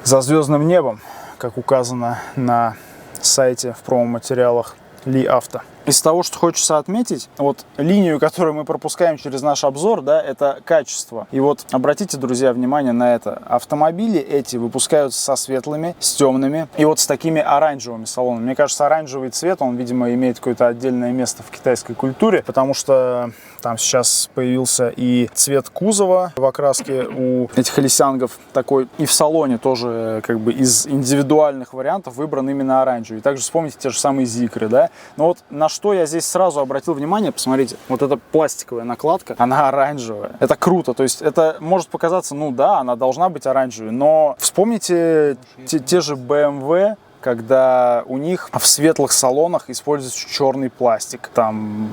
за звездным небом, как указано на сайте в промо-материалах Li Auto. Из того, что хочется отметить, вот линию, которую мы пропускаем через наш обзор, да, это качество. И вот обратите, друзья, внимание на это. Автомобили эти выпускаются со светлыми, с темными и вот с такими оранжевыми салонами. Мне кажется, оранжевый цвет, он, видимо, имеет какое-то отдельное место в китайской культуре, потому что там сейчас появился и цвет кузова в окраске у этих лисянгов такой. И в салоне тоже как бы из индивидуальных вариантов выбран именно оранжевый. Также вспомните те же самые Зикры, да. Но вот на что я здесь сразу обратил внимание, посмотрите, вот эта пластиковая накладка, она оранжевая. Это круто, то есть это может показаться, ну да, она должна быть оранжевой, но вспомните те же BMW, когда у них в светлых салонах используется черный пластик. Там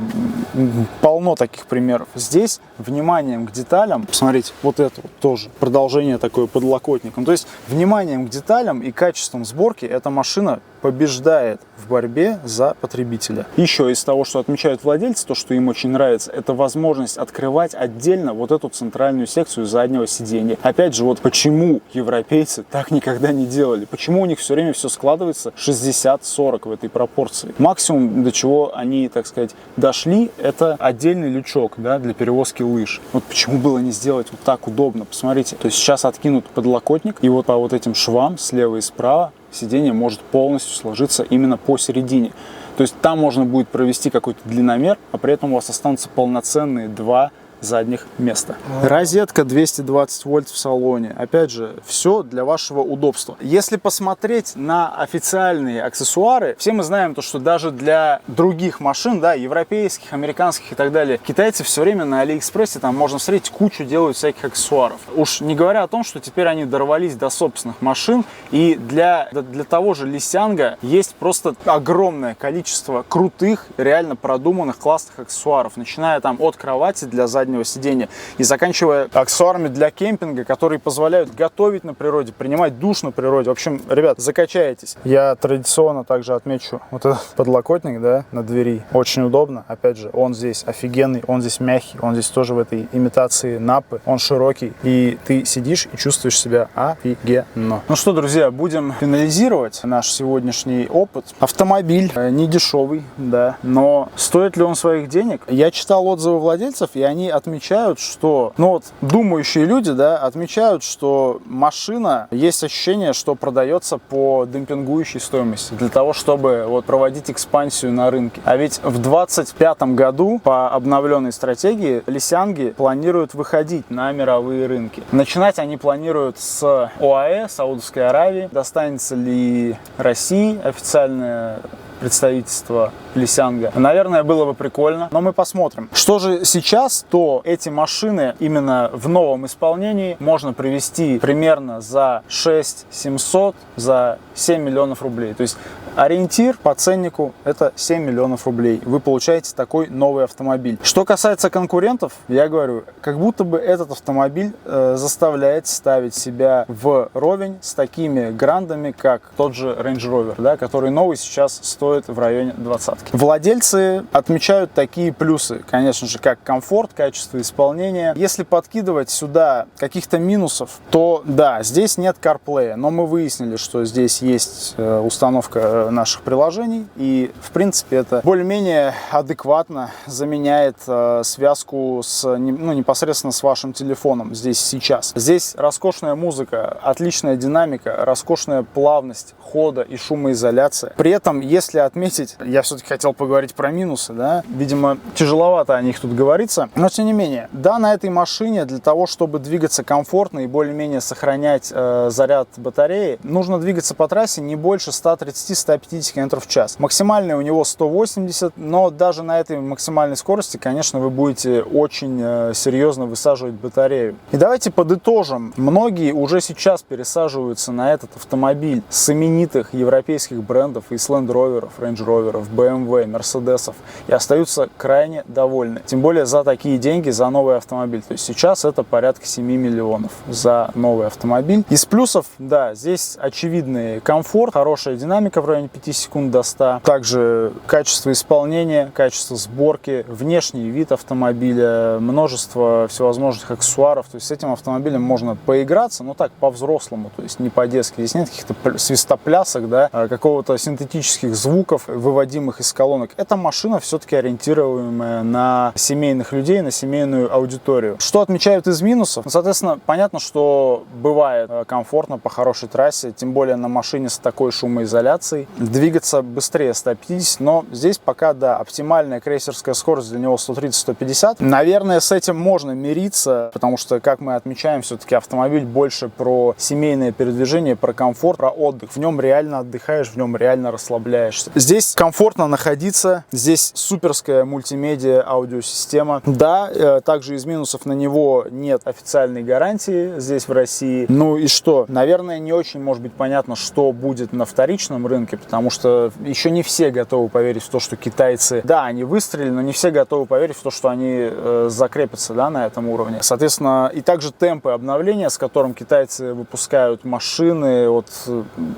полно таких примеров. Здесь вниманием к деталям, посмотрите, вот это вот тоже продолжение такое подлокотником. То есть вниманием к деталям и качеством сборки эта машина побеждает в борьбе за потребителя. Еще из того, что отмечают владельцы, то, что им очень нравится, это возможность открывать отдельно вот эту центральную секцию заднего сиденья. Опять же, вот почему европейцы так никогда не делали? Почему у них все время все складывается 60-40 в этой пропорции? Максимум, до чего они, так сказать, дошли, это отдельный лючок, да, для перевозки лыж. Вот почему было не сделать вот так удобно? Посмотрите, то есть сейчас откинут подлокотник, и вот по вот этим швам слева и справа сиденье может полностью сложиться именно посередине. То есть там можно будет провести какой-то длинномер, а при этом у вас останутся полноценные два задних места. Розетка 220 вольт в салоне. Опять же, все для вашего удобства. Если посмотреть на официальные аксессуары, все мы знаем то, что даже для других машин, да, европейских, американских и так далее, китайцы все время на Алиэкспрессе, там можно встретить, кучу делают всяких аксессуаров. Уж не говоря о том, что теперь они дорвались до собственных машин, и для того же Лисянга есть просто огромное количество крутых, реально продуманных, классных аксессуаров, начиная там от кровати для заднего сидения и заканчивая аксессуарами для кемпинга, которые позволяют готовить на природе, принимать душ на природе. В общем, ребят, закачаетесь. Я традиционно также отмечу вот этот подлокотник, да, на двери. Очень удобно. Опять же, он здесь офигенный, он здесь мягкий, он здесь тоже в этой имитации напы, он широкий, и ты сидишь и чувствуешь себя офигенно. Ну что, друзья, будем финализировать наш сегодняшний опыт. Автомобиль не дешевый, да, но стоит ли он своих денег? Я читал отзывы владельцев, и они отмечают, что, ну вот, думающие люди, да, отмечают, что машина, есть ощущение, что продается по демпингующей стоимости, для того, чтобы вот проводить экспансию на рынке. А ведь в 2025 году по обновленной стратегии Лисянги планируют выходить на мировые рынки. Начинать они планируют с ОАЭ, Саудовской Аравии. Достанется ли России официальное представительство Лисянга? Наверное, было бы прикольно, но мы посмотрим. Что же сейчас, то эти машины именно в новом исполнении можно привезти примерно за 6 700, за 7 миллионов рублей. То есть ориентир по ценнику это 7 миллионов рублей. Вы получаете такой новый автомобиль. Что касается конкурентов, я говорю, как будто бы этот автомобиль заставляет ставить себя вровень с такими грандами, как тот же Range Rover, да, который новый сейчас стоит в районе 20-ки. Владельцы отмечают такие плюсы, конечно же, как комфорт, качество исполнения. Если подкидывать сюда каких-то минусов, то да, здесь нет CarPlay, но мы выяснили, что здесь есть установка наших приложений, и в принципе это более-менее адекватно заменяет связку с, ну, непосредственно с вашим телефоном здесь сейчас. Здесь роскошная музыка, отличная динамика, роскошная плавность хода и шумоизоляция. При этом, если отметить, я все-таки хотел поговорить про минусы, да, видимо, тяжеловато о них тут говорится, но тем не менее, да, на этой машине для того, чтобы двигаться комфортно и более-менее сохранять заряд батареи, нужно двигаться по трассе не больше 130-150 км в час. Максимальная у него 180, но даже на этой максимальной скорости, конечно, вы будете очень серьезно высаживать батарею. И давайте подытожим. Многие уже сейчас пересаживаются на этот автомобиль с именитых европейских брендов из Land Rover, Range Rover, BMW, Mercedes и остаются крайне довольны. Тем более за такие деньги, за новый автомобиль. То есть сейчас это порядка 7 миллионов за новый автомобиль. Из плюсов, да, здесь очевидный комфорт, хорошая динамика в районе 5 секунд до 100. Также качество исполнения, качество сборки, внешний вид автомобиля, множество всевозможных аксессуаров. То есть с этим автомобилем можно поиграться, но так, по-взрослому, то есть не по-детски. Здесь нет каких-то свистоплясок, да, какого-то синтетических звуков, выводимых из колонок. Эта машина все-таки ориентируемая на семейных людей, на семейную аудиторию. Что отмечают из минусов? Ну, соответственно, понятно, что бывает комфортно по хорошей трассе, тем более на машине с такой шумоизоляцией. Двигаться быстрее 150, но здесь пока, да, оптимальная крейсерская скорость для него 130-150. Наверное, с этим можно мириться, потому что, как мы отмечаем, все-таки автомобиль больше про семейное передвижение, про комфорт, про отдых. В нем реально отдыхаешь, в нем реально расслабляешься. Здесь комфортно находиться, здесь суперская мультимедиа аудиосистема. Да, также из минусов на него нет официальной гарантии здесь в России. Ну и что? Наверное, не очень может быть понятно, что будет на вторичном рынке, потому что еще не все готовы поверить в то, что китайцы, да, они выстрелили, но не все готовы поверить в то, что они закрепятся, да, на этом уровне. Соответственно, и также темпы обновления, с которым китайцы выпускают машины, вот,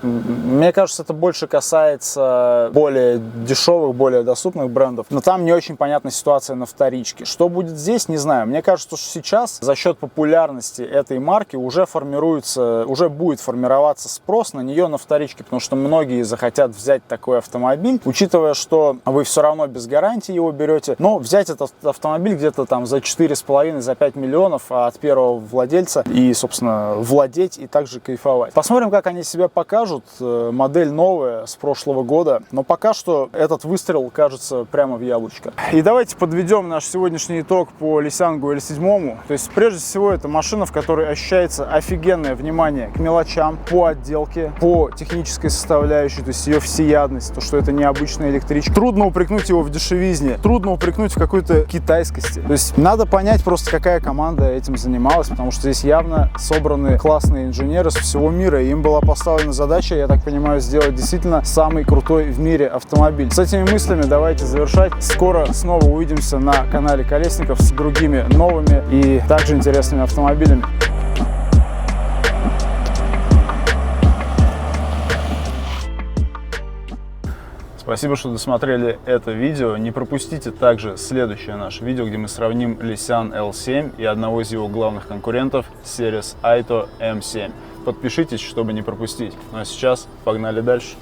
мне кажется, это больше касается более дешевых, более доступных брендов, но там не очень понятна ситуация на вторичке. Что будет здесь, не знаю. Мне кажется, что сейчас за счет популярности этой марки уже будет формироваться спрос на нее на вторичке, потому что многие захотят взять такой автомобиль, учитывая, что вы все равно без гарантии его берете, но взять этот автомобиль где-то там за 4,5, за 5 миллионов от первого владельца и, собственно, владеть и также кайфовать. Посмотрим, как они себя покажут. Модель новая, с прошлого года. Но пока что этот выстрел кажется прямо в яблочко. И давайте подведем наш сегодняшний итог по Nissan L7. То есть, прежде всего, это машина, в которой ощущается офигенное внимание к мелочам, по отделке, по технической составляющей, то есть ее всеядность, то, что это необычная электричка. Трудно упрекнуть его в дешевизне, трудно упрекнуть в какой-то китайскости. То есть, надо понять просто, какая команда этим занималась, потому что здесь явно собраны классные инженеры со всего мира, и им была поставлена задача, я так понимаю, сделать действительно самый крутой в мире автомобиль. С этими мыслями давайте завершать. Скоро снова увидимся на канале Колесников с другими новыми и также интересными автомобилями. Спасибо, что досмотрели это видео. Не пропустите также следующее наше видео, где мы сравним Nissan L7 и одного из его главных конкурентов Seres Aito M7. Подпишитесь, чтобы не пропустить. Ну а сейчас погнали дальше.